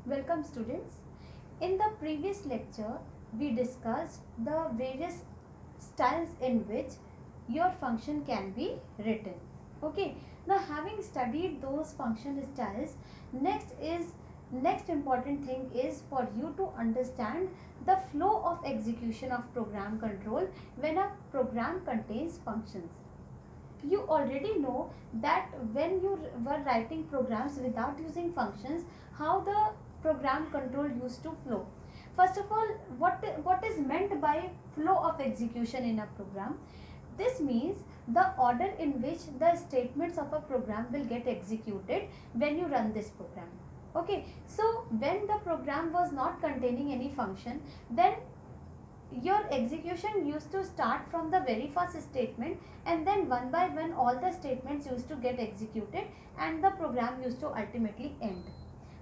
Welcome students. In the previous lecture, we discussed the various styles in which your function can be written. Okay. Now having studied those function styles, next important thing is for you to understand the flow of execution of program control when a program contains functions. You already know that when you were writing programs without using functions, how the program control used to flow. First of all, what is meant by flow of execution in a program? This means the order in which the statements of a program will get executed when you run this program. Okay, so when the program was not containing any function, then your execution used to start from the very first statement, and then one by one all the statements used to get executed and the program used to ultimately end.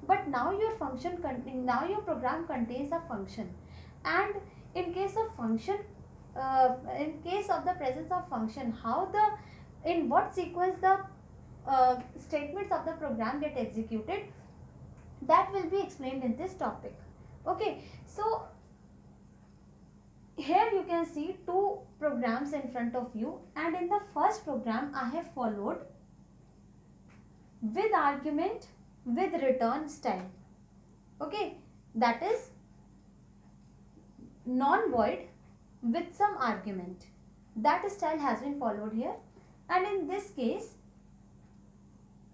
But now now your program contains a function, and in case of function, in case of the presence of function, how the in what sequence the statements of the program get executed, that will be explained in this topic. Okay, so here you can see two programs in front of you, and in the first program I have followed with argument with return style. Okay, that is non-void with some argument. That style has been followed here, and in this case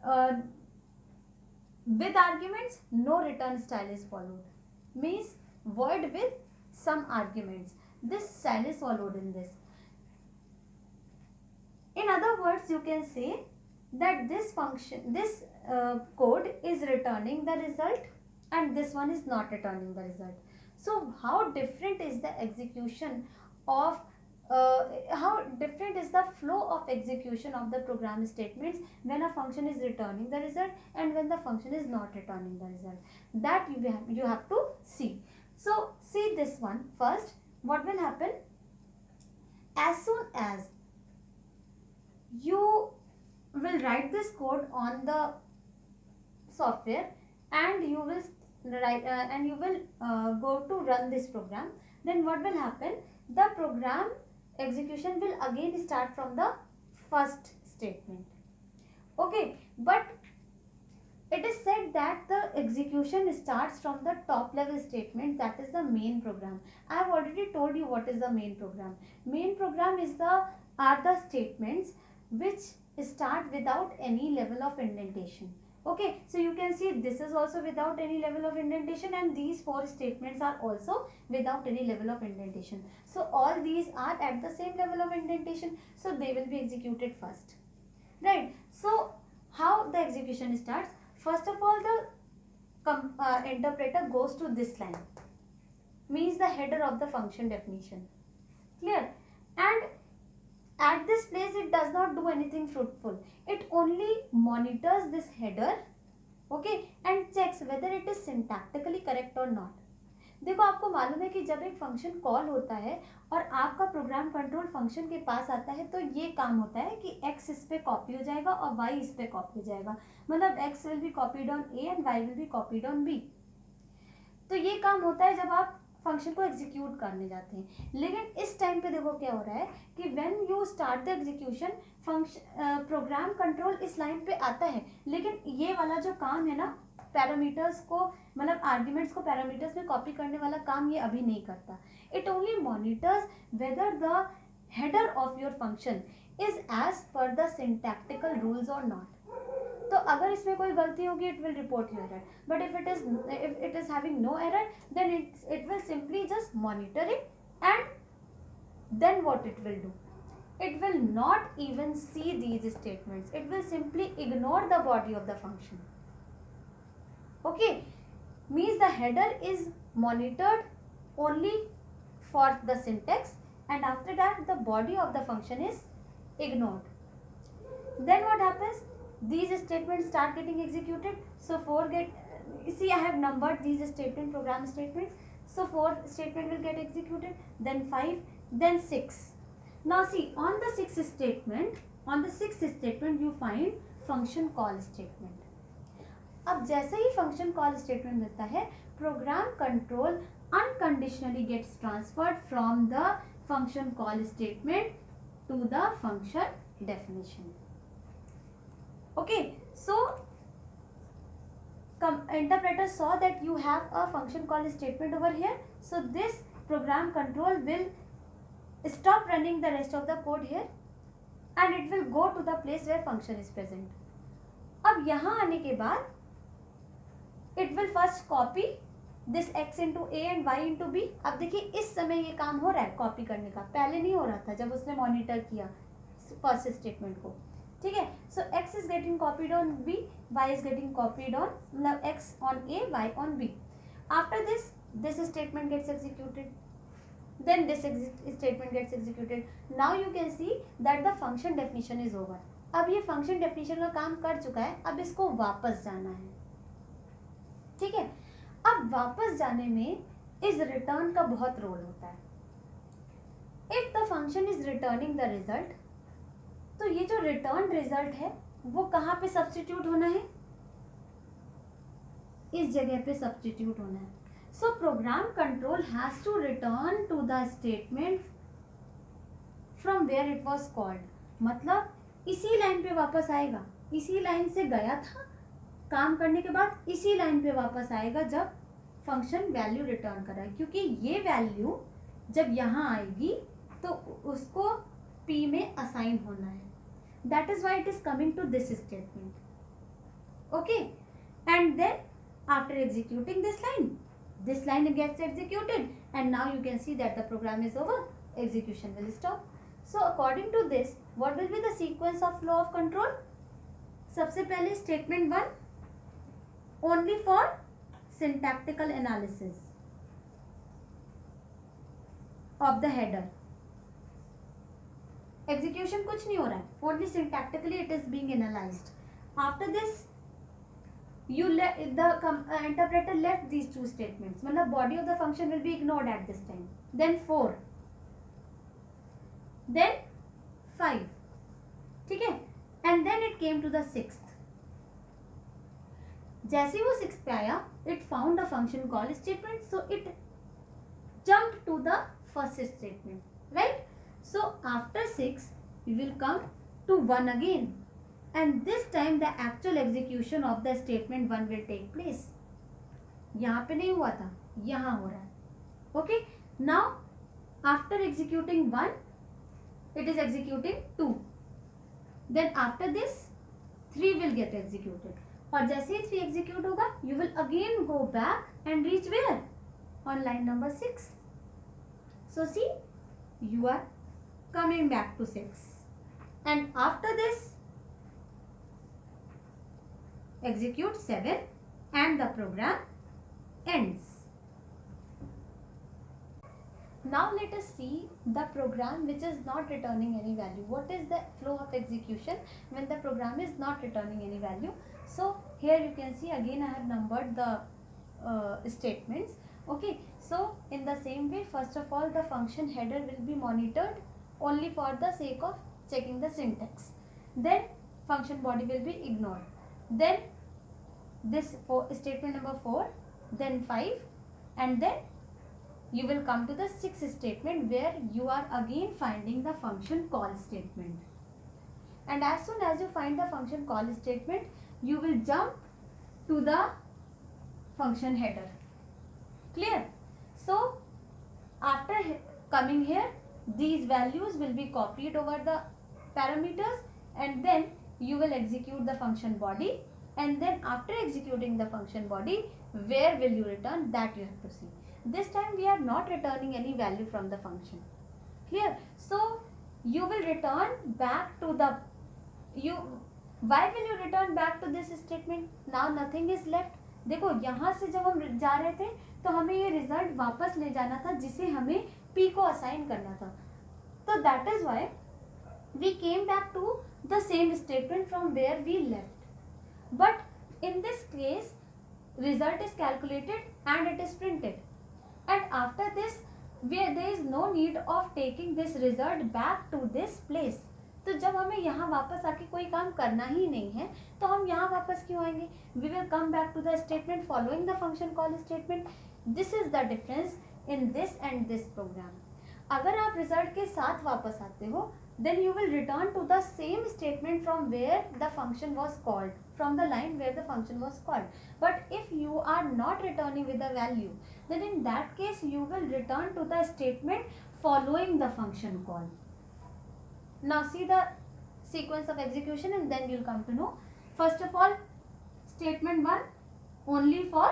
uh, with arguments no return style is followed, means void with some arguments. This style is followed in this. In other words, you can say that this code is returning the result, and this one is not returning the result. So how different is the execution of how different is the flow of execution of the program statements when a function is returning the result and when the function is not returning the result. That you have to see. So see this one first. What will happen? As soon as you will write this code on the software, and you will go to run this program, then what will happen? The program execution will again start from the first statement. Okay, but it is said that the execution starts from the top level statement, that is the main program. I have already told you what is the main program. Main program are the statements which start without any level of indentation. Okay, so you can see this is also without any level of indentation, and these four statements are also without any level of indentation. So all these are at the same level of indentation, so they will be executed first. Right, so how the execution starts? First of all, the interpreter goes to this line, means the header of the function definition. Clear? And at this place it does not do anything fruitful. It only monitors this header, okay, and checks whether it is syntactically correct or not. देखो, आपको मालूम है कि जब एक function call होता है और आपका प्रोग्राम कंट्रोल फंक्शन के पास आता है, तो ये काम होता है कि x इस पे कॉपी हो जाएगा और y इस पे कॉपी हो जाएगा. मतलब x will be copied on a and y will be copied on b. तो ये काम होता है जब आप फंक्शन को एग्जीक्यूट करने जाते हैं. लेकिन इस टाइम पे देखो क्या हो रहा है कि when you start the execution, function program control इस लाइन पे आता है, लेकिन ये वाला जो काम है ना, पैरामीटर्स को, मतलब आर्ग्यूमेंट्स को पैरामीटर्स में कॉपी करने वाला काम ये अभी नहीं करता. It only monitors whether the header of your function is as per the syntactical rules और नॉट. तो अगर इसमें कोई गलती होगी, it will report your error. But if it is having no error, then it will simply just monitor it, and then what it will do, it will not even see these statements. It will simply ignore the body of the function. Okay, means the header is monitored only for the syntax, and after that the body of the function is ignored. Then what happens? These statements start getting executed. So see, I have numbered these statement, program statements. So 4 statement will get executed, then 5, then 6. Now see, on the sixth statement you find function call statement. अब जैसे ही function call statement मिलता है, program control unconditionally gets transferred from the function call statement to the function definition. Okay, so interpreter saw that you have a function call statement over here, so this program control will stop running the rest of the code here and it will go to the place where function is present. अब यहाँ आने के बाद it will first copy this x into a and y into b. अब देखिए इस समय ये काम हो रहा है कॉपी करने का, पहले नहीं हो रहा था जब उसने मॉनिटर किया फर्स्ट स्टेटमेंट को, ठीक है. सो x is getting copied on b, y is getting copied on, मतलब x on a, y on b. After this statement gets executed, then this statement gets executed. Now you can see that the function definition is over. अब ये function definition का काम कर चुका है, अब इसको वापस जाना है, ठीक है. अब वापस जाने में इस रिटर्न का बहुत रोल होता है. If the function is returning the result, तो ये जो रिटर्न रिजल्ट है वो कहाँ पे सब्स्टिट्यूट होना है, इस जगह पे सब्स्टिट्यूट होना है. So program control has to return to the statement from where it was called. मतलब इसी लाइन पे वापस आएगा, इसी लाइन से गया था काम करने के बाद, इसी लाइन पे वापस आएगा जब फंक्शन वैल्यू रिटर्न कर रहा है, क्योंकि ये वैल्यू जब यहाँ आएगी तो उसको p में असाइन होना है. That is why it is coming to this statement. Okay, and then after executing this line gets executed and now you can see that the program is over, execution will stop. So according to this, what will be the sequence of flow of control? सबसे पहले statement 1 only for syntactical analysis of the header. Execution कुछ नहीं हो रहा है, only syntactically it is being analyzed. After this interpreter left these two statements, मतलब body of the function will be ignored at this time. Then 4, then 5, ठीक है, and then it came to the 6th. जैसे वो 6th पे आया, it found a function call statement, so it jumped to the first statement, right? So after 6 we will come to 1 again, and this time the actual execution of the statement 1 will take place. यहाँ पे नहीं हुआ था, यहाँ हो रहा है. Okay, now after executing 1 it is executing 2, then after this 3 will get executed, और जैसे ही 3 execute होगा you will again go back and reach where? On line number 6. So see, you are coming back to 6, and after this execute 7 and the program ends. Now let us see the program which is not returning any value. What is the flow of execution when the program is not returning any value? So here you can see again I have numbered the statements. Okay, so in the same way, first of all the function header will be monitored only for the sake of checking the syntax. Then function body will be ignored. Then this statement number 4, then 5, and then you will come to the 6th statement where you are again finding the function call statement. And as soon as you find the function call statement, you will jump to the function header. Clear? So after coming here, these values will be copied over the parameters, and then you will execute the function body, and then after executing the function body, where will you return, that you have to see. This time we are not returning any value from the function. Clear? So you will return back to the why will you return back to this statement? Now nothing is left. देखो यहाँ से जब हम जा रहे थे तो हमें ये रिजल्ट वापस ले जाना था जिसे हमें p को असाइन करना था. तो that is why we came back to the same statement from where we left. But in this case, result is calculated and it is printed. And after this, there is no need of taking this result back to this place. तो जब हमें यहाँ वापस आके कोई काम करना ही नहीं है तो हम यहाँ वापस क्यों आएंगे? We will come back to the statement following the function call statement. This is the difference in this and this program. अगर आप रिजल्ट के साथ वापस आते हो then you will return to the same statement from where the function was called, from the line where the function was called. But if you are not returning with the value, then in that case you will return to the statement following the function call. Now see the sequence of execution and then you'll come to know. First of all, statement 1 only for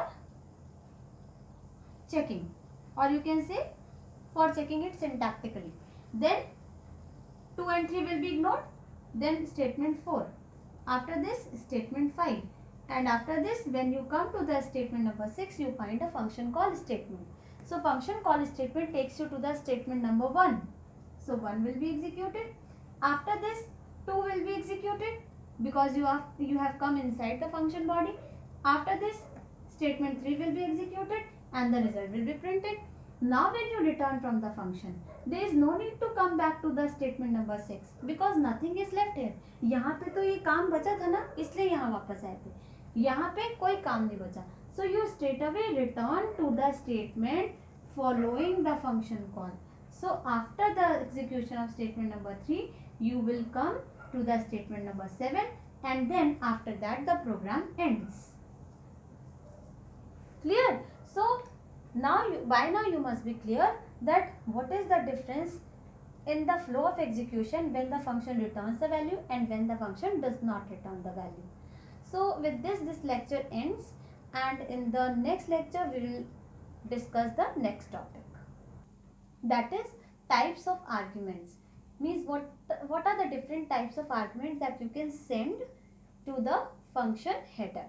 checking, or you can say for checking it syntactically. Then 2 and 3 will be ignored. Then statement 4. After this, statement 5. And after this, when you come to the statement number 6, you find a function call statement. So function call statement takes you to the statement number 1. So 1 will be executed. After this, 2 will be executed because you have come inside the function body. After this, statement 3 will be executed and the result will be printed. Now when you return from the function, there is no need to come back to the statement number 6 because nothing is left here. यहाँ पे तो ये काम बचा था ना, इसलिए यहाँ वापस आए थे. यहाँ पे कोई काम नहीं बचा. So you straight away return to the statement following the function call. So after the execution of statement number 3, you will come to the statement number 7 and then after that the program ends. Clear? So now by now you must be clear that what is the difference in the flow of execution when the function returns the value and when the function does not return the value. So with this lecture ends, and in the next lecture we will discuss the next topic, that is types of arguments. Means what are the different types of arguments that you can send to the function header.